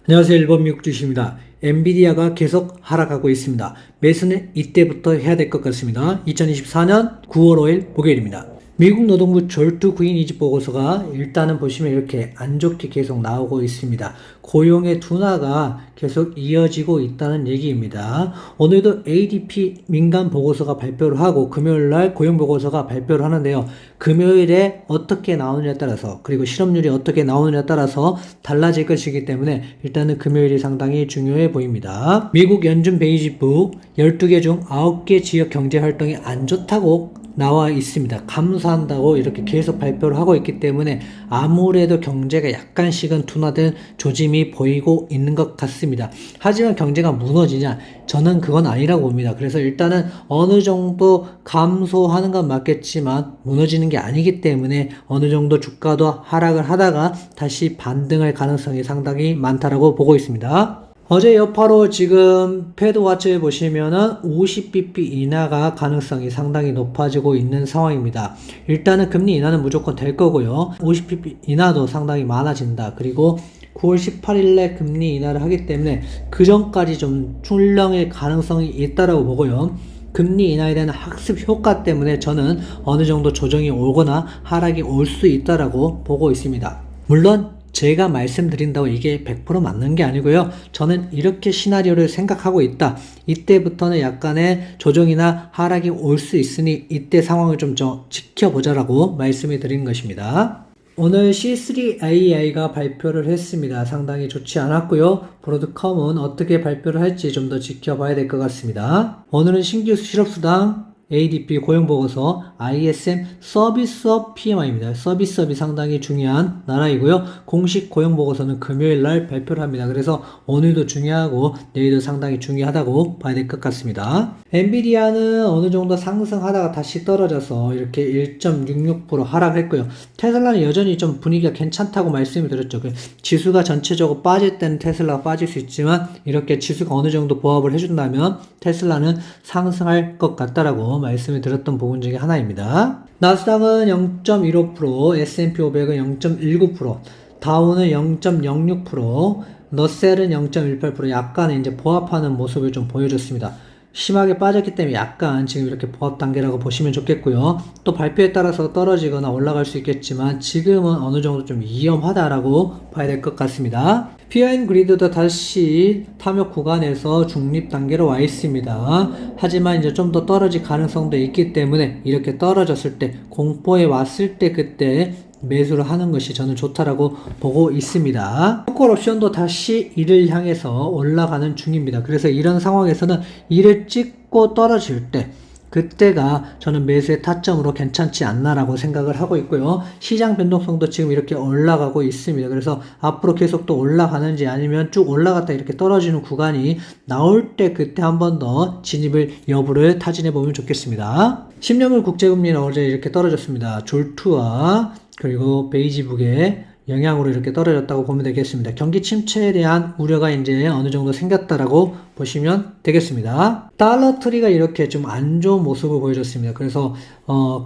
안녕하세요. 일본 미국 주식입니다. 엔비디아가 계속 하락하고 있습니다. 매수는 이때부터 해야 될 것 같습니다. 2024년 9월 5일 목요일입니다. 미국 노동부 절투 구인 이직 보고서가 일단은 보시면 이렇게 안 좋게 계속 나오고 있습니다. 고용의 둔화가 계속 이어지고 있다는 얘기입니다. 오늘도 ADP 민간 보고서가 발표를 하고 금요일날 고용 보고서가 발표를 하는데요. 금요일에 어떻게 나오느냐에 따라서 그리고 실업률이 어떻게 나오느냐에 따라서 달라질 것이기 때문에 일단은 금요일이 상당히 중요해 보입니다. 미국 연준 베이지북 12개 중 9개 지역 경제 활동이 안 좋다고 나와 있습니다. 감소한다고 이렇게 계속 발표를 하고 있기 때문에 아무래도 경제가 약간씩은 둔화된 조짐이 보이고 있는 것 같습니다. 하지만 경제가 무너지냐? 저는 그건 아니라고 봅니다. 그래서 일단은 어느 정도 감소하는 건 맞겠지만 무너지는 게 아니기 때문에 어느 정도 주가도 하락을 하다가 다시 반등할 가능성이 상당히 많다라고 보고 있습니다. 어제 여파로 지금 패드워치에 보시면은 50bp 인하가 가능성이 상당히 높아지고 있는 상황입니다. 일단은 금리 인하는 무조건 될 거고요. 50bp 인하도 상당히 많아진다. 그리고 9월 18일에 금리 인하를 하기 때문에 그 전까지 좀 출렁일 가능성이 있다라고 보고요. 금리 인하에 대한 학습 효과 때문에 저는 어느 정도 조정이 오거나 하락이 올 수 있다라고 보고 있습니다. 물론 제가 말씀드린다고 이게 100% 맞는 게 아니고요. 저는 이렇게 시나리오를 생각하고 있다. 이때부터는 약간의 조정이나 하락이 올 수 있으니 이때 상황을 좀 지켜보자라고 말씀을 드린 것입니다. 오늘 C3AI가 발표를 했습니다. 상당히 좋지 않았고요. 브로드컴은 어떻게 발표를 할지 좀 더 지켜봐야 될 것 같습니다. 오늘은 신규 실업수당 ADP 고용보고서, ISM 서비스업 PMI입니다. 서비스업이 상당히 중요한 나라이고요. 공식 고용보고서는 금요일날 발표를 합니다. 그래서 오늘도 중요하고 내일도 상당히 중요하다고 봐야 될 것 같습니다. 엔비디아는 어느 정도 상승하다가 다시 떨어져서 이렇게 1.66% 하락했고요. 테슬라는 여전히 좀 분위기가 괜찮다고 말씀을 드렸죠. 지수가 전체적으로 빠질 때는 테슬라가 빠질 수 있지만 이렇게 지수가 어느 정도 보합을 해준다면 테슬라는 상승할 것 같다라고 말씀을 드렸던 부분 중에 하나입니다. 나스닥은 0.15%, S&P 500은 0.19%, 다우는 0.06%, 너셀은 0.18% 약간의 이제 보합하는 모습을 좀 보여줬습니다. 심하게 빠졌기 때문에 약간 지금 이렇게 보합 단계라고 보시면 좋겠고요. 또 발표에 따라서 떨어지거나 올라갈 수 있겠지만 지금은 어느 정도 좀 위험하다라고 봐야 될 것 같습니다. 피어앤 그리드도 다시 탐욕 구간에서 중립 단계로 와 있습니다. 하지만 이제 좀 더 떨어질 가능성도 있기 때문에 이렇게 떨어졌을 때 공포에 왔을 때 그때 매수를 하는 것이 저는 좋다라고 보고 있습니다. 풋콜 옵션도 다시 이를 향해서 올라가는 중입니다. 그래서 이런 상황에서는 이를 찍고 떨어질 때 그때가 저는 매수의 타점으로 괜찮지 않나라고 생각을 하고 있고요. 시장 변동성도 지금 이렇게 올라가고 있습니다. 그래서 앞으로 계속 또 올라가는지 아니면 쭉 올라갔다 이렇게 떨어지는 구간이 나올 때 그때 한 번 더 진입을 여부를 타진해 보면 좋겠습니다. 10년물 국제금리는 어제 이렇게 떨어졌습니다. 졸투와 그리고 베이지북의 영향으로 이렇게 떨어졌다고 보면 되겠습니다. 경기 침체에 대한 우려가 이제 어느 정도 생겼다라고 보시면 되겠습니다. 달러 트리가 이렇게 좀 안 좋은 모습을 보여줬습니다. 그래서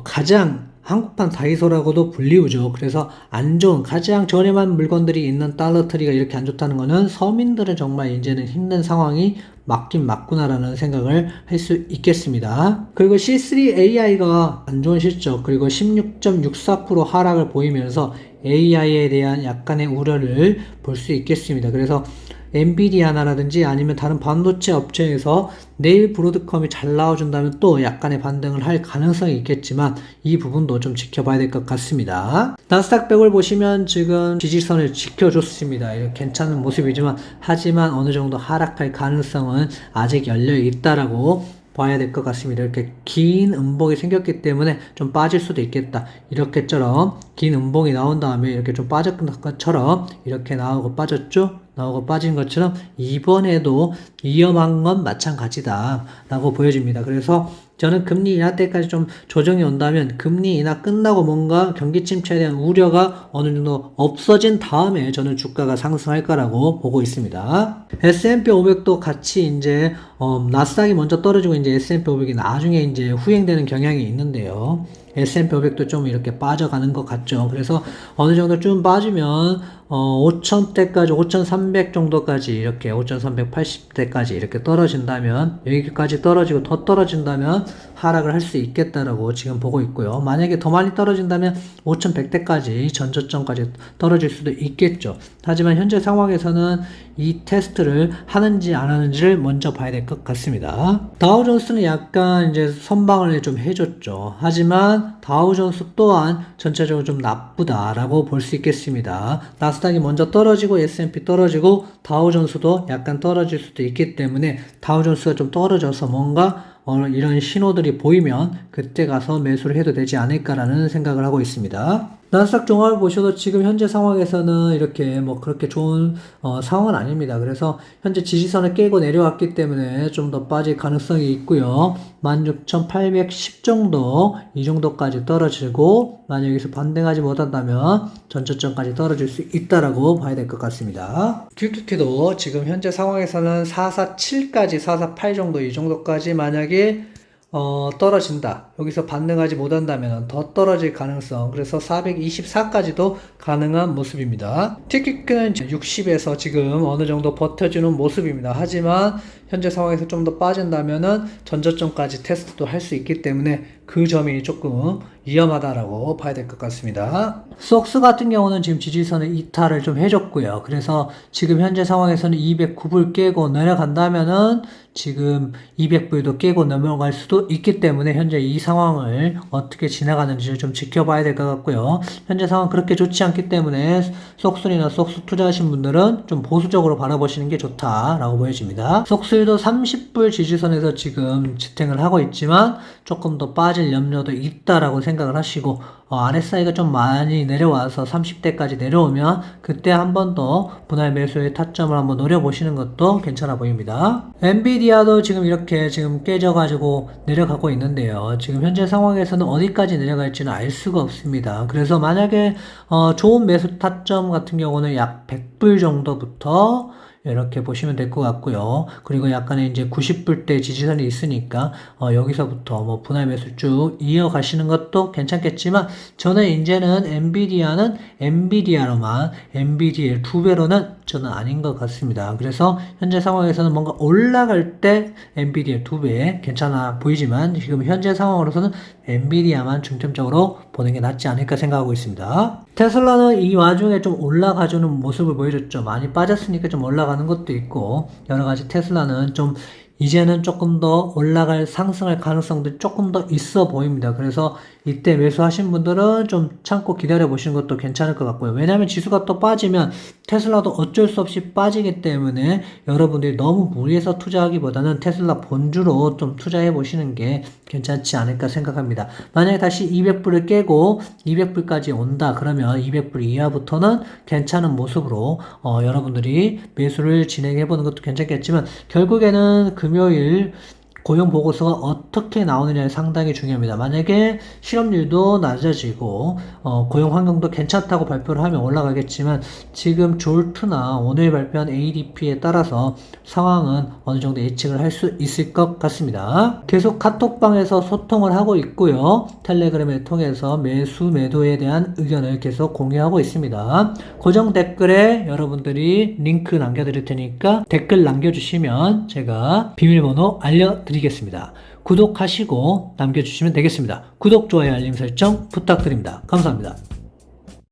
가장 한국판 다이소라고도 불리우죠. 그래서 안 좋은 가장 저렴한 물건들이 있는 달러 트리가 이렇게 안 좋다는 거는 서민들은 정말 이제는 힘든 상황이 맞긴 맞구나라는 생각을 할 수 있겠습니다. 그리고 C3AI가 안 좋은 실적 그리고 16.64% 하락을 보이면서 AI에 대한 약간의 우려를 볼 수 있겠습니다. 그래서 엔비디아나라든지 아니면 다른 반도체 업체에서 내일 브로드컴이 잘 나와준다면 또 약간의 반등을 할 가능성이 있겠지만 이 부분도 좀 지켜봐야 될 것 같습니다. 나스닥 100을 보시면 지금 지지선을 지켜줬습니다. 이렇게 괜찮은 모습이지만 하지만 어느 정도 하락할 가능성은 아직 열려 있다라고 봐야 될 것 같습니다. 이렇게 긴 음봉이 생겼기 때문에 좀 빠질 수도 있겠다. 이렇게처럼 긴 음봉이 나온 다음에 이렇게 좀 빠졌던 것처럼 이렇게 나오고 빠졌죠? 나오고 빠진 것처럼 이번에도 위험한 건 마찬가지다 라고 보여집니다. 그래서 저는 금리 인하 때까지 좀 조정이 온다면 금리 인하 끝나고 뭔가 경기 침체에 대한 우려가 어느 정도 없어진 다음에 저는 주가가 상승할 거라고 보고 있습니다. S&P 500도 같이 이제 나스닥이 먼저 떨어지고 이제 S&P 500이 나중에 이제 후행되는 경향이 있는데요. S&P 500도 좀 이렇게 빠져가는 것 같죠. 그래서 어느 정도 좀 빠지면 5,000대까지 5,300 정도까지 이렇게 5,380대까지 이렇게 떨어진다면 여기까지 떨어지고 더 떨어진다면 하락을 할 수 있겠다라고 지금 보고 있고요. 만약에 더 많이 떨어진다면 5,100대까지 전저점까지 떨어질 수도 있겠죠. 하지만 현재 상황에서는 이 테스트를 하는지 안 하는지를 먼저 봐야 될 것 같습니다. 다우존스는 약간 이제 선방을 좀 해줬죠. 하지만 다우존스 또한 전체적으로 좀 나쁘다라고 볼 수 있겠습니다. 나스닥이 먼저 떨어지고 S&P 떨어지고 다우존스도 약간 떨어질 수도 있기 때문에 다우존스가 좀 떨어져서 뭔가 이런 신호들이 보이면 그때 가서 매수를 해도 되지 않을까라는 생각을 하고 있습니다. 나스닥 종합을 보셔도 지금 현재 상황에서는 이렇게 뭐 그렇게 좋은 상황은 아닙니다. 그래서 현재 지지선을 깨고 내려왔기 때문에 좀 더 빠질 가능성이 있고요. 16,810 정도 이 정도까지 떨어지고 만약 여기서 반등하지 못한다면 전저점까지 떨어질 수 있다라고 봐야 될 것 같습니다. QQQ도 지금 현재 상황에서는 447까지 448 정도 이 정도까지 만약에 떨어진다. 여기서 반등하지 못한다면 더 떨어질 가능성. 그래서 424까지도 가능한 모습입니다. TQQ는 60에서 지금 어느 정도 버텨주는 모습입니다. 하지만 현재 상황에서 좀 더 빠진다면은 전저점까지 테스트도 할 수 있기 때문에 그 점이 조금 위험하다라고 봐야 될 것 같습니다. 속스 같은 경우는 지금 지지선을 이탈을 좀 해줬고요. 그래서 지금 현재 상황에서는 209불 깨고 내려간다면은 지금 200불도 깨고 넘어갈 수도 있기 때문에 현재 이 상황을 어떻게 지나가는지를 좀 지켜봐야 될 것 같고요. 현재 상황 그렇게 좋지 않기 때문에 속순이나 속수 투자하신 분들은 좀 보수적으로 바라보시는 게 좋다라고 보여집니다. 속수도 30불 지지선에서 지금 지탱을 하고 있지만 조금 더 빠질 염려도 있다라고 생각을 하시고 RSI가 좀 많이 내려와서 30대까지 내려오면 그때 한 번 더 분할 매수의 타점을 한번 노려보시는 것도 괜찮아 보입니다. 엔비디아도 지금 이렇게 지금 깨져가지고 내려가고 있는데요. 지금 현재 상황에서는 어디까지 내려갈지는 알 수가 없습니다. 그래서 만약에 좋은 매수 타점 같은 경우는 약 100불 정도부터 이렇게 보시면 될 것 같고요. 그리고 약간의 이제 90불대 지지선이 있으니까 여기서부터 뭐 분할 매수 쭉 이어가시는 것도 괜찮겠지만 저는 이제는 엔비디아는 엔비디아로만 엔비디아의 2배로는 저는 아닌 것 같습니다. 그래서 현재 상황에서는 뭔가 올라갈 때 엔비디아 2배 괜찮아 보이지만 지금 현재 상황으로서는 엔비디아만 중점적으로 보는 게 낫지 않을까 생각하고 있습니다. 테슬라는 이 와중에 좀 올라가주는 모습을 보여줬죠. 많이 빠졌으니까 좀 올라가는 것도 있고 여러가지 테슬라는 좀 이제는 조금 더 올라갈 상승할 가능성도 조금 더 있어 보입니다. 그래서 이때 매수하신 분들은 좀 참고 기다려 보시는 것도 괜찮을 것 같고요. 왜냐하면 지수가 또 빠지면 테슬라도 어쩔 수 없이 빠지기 때문에 여러분들이 너무 무리해서 투자하기보다는 테슬라 본주로 좀 투자해 보시는 게 괜찮지 않을까 생각합니다. 만약에 다시 200불을 깨고 200불까지 온다 그러면 200불 이하부터는 괜찮은 모습으로 여러분들이 매수를 진행해 보는 것도 괜찮겠지만 결국에는 금요일 고용 보고서가 어떻게 나오느냐에 상당히 중요합니다. 만약에 실업률도 낮아지고 고용 환경도 괜찮다고 발표를 하면 올라가겠지만 지금 졸트나 오늘 발표한 ADP에 따라서 상황은 어느 정도 예측을 할 수 있을 것 같습니다. 계속 카톡방에서 소통을 하고 있고요. 텔레그램을 통해서 매수 매도에 대한 의견을 계속 공유하고 있습니다. 고정 댓글에 여러분들이 링크 남겨드릴 테니까 댓글 남겨주시면 제가 비밀번호 알려드리겠습니다. 구독하시고 남겨주시면 되겠습니다. 구독, 좋아요, 알림 설정 부탁드립니다. 감사합니다.